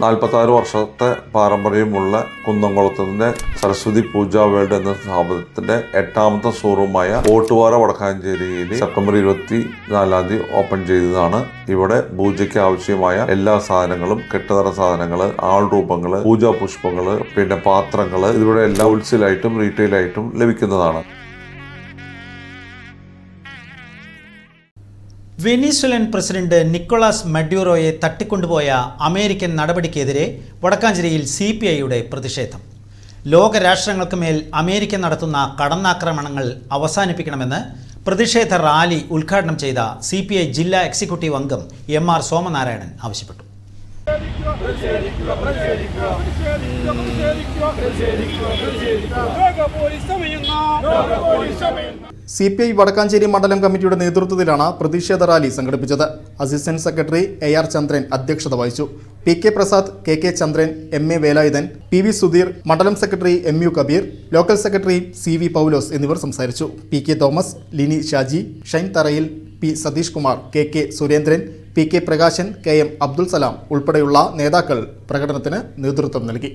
46 വർഷത്തെ പാരമ്പര്യമുള്ള കുന്നംകുളത്തിന്റെ സരസ്വതി പൂജ വേൾഡ് എന്ന സ്ഥാപനത്തിന്റെ 8ാമത്തെ ഷോറൂമായ ഓട്ടുപാറ വടക്കാഞ്ചേരിയിൽ സെപ്റ്റംബർ 24 ഓപ്പൺ ചെയ്തതാണ്. ഇവിടെ പൂജയ്ക്ക് ആവശ്യമായ എല്ലാ സാധനങ്ങളും, കെട്ടുതറ സാധനങ്ങള്, ആൾരൂപങ്ങള്, പൂജാ പുഷ്പങ്ങള്, പിന്നെ പാത്രങ്ങള്, ഇവിടെ എല്ലാം ഹോൾസെയിലായിട്ടും റീറ്റെയിലായിട്ടും ലഭിക്കുന്നതാണ്. വെനിസ്വലൻ പ്രസിഡന്റ് നിക്കോളാസ് മഡ്യൂറോയെ തട്ടിക്കൊണ്ടുപോയ അമേരിക്കൻ നടപടിക്കെതിരെ വടക്കാഞ്ചേരിയിൽ CPIയുടെ പ്രതിഷേധം. ലോകരാഷ്ട്രങ്ങൾക്ക് മേൽ അമേരിക്ക നടത്തുന്ന കടന്നാക്രമണങ്ങൾ അവസാനിപ്പിക്കണമെന്ന് പ്രതിഷേധ റാലി ഉദ്ഘാടനം ചെയ്ത CPI ജില്ലാ എക്സിക്യൂട്ടീവ് അംഗം MR സോമനാരായണൻ ആവശ്യപ്പെട്ടു. CPI വടക്കാഞ്ചേരി മണ്ഡലം കമ്മിറ്റിയുടെ നേതൃത്വത്തിലാണ് പ്രതിഷേധ റാലി സംഘടിപ്പിച്ചത്. അസിസ്റ്റന്റ് സെക്രട്ടറി AR ചന്ദ്രൻ അധ്യക്ഷത വഹിച്ചു. PK പ്രസാദ്, KK ചന്ദ്രൻ, MA വേലായുധൻ, PV സുധീർ, മണ്ഡലം secretary MU Kabeer, local secretary CV Paulose എന്നിവർ സംസാരിച്ചു. PK Thomas, Lini Shaji, Shine Tharayil, P Satheesh Kumar, KK Surendran, PK Prakashan, KM Abdul Salam ഉൾപ്പെടെയുള്ള നേതാക്കൾ പ്രകടനത്തിന് നേതൃത്വം നൽകി.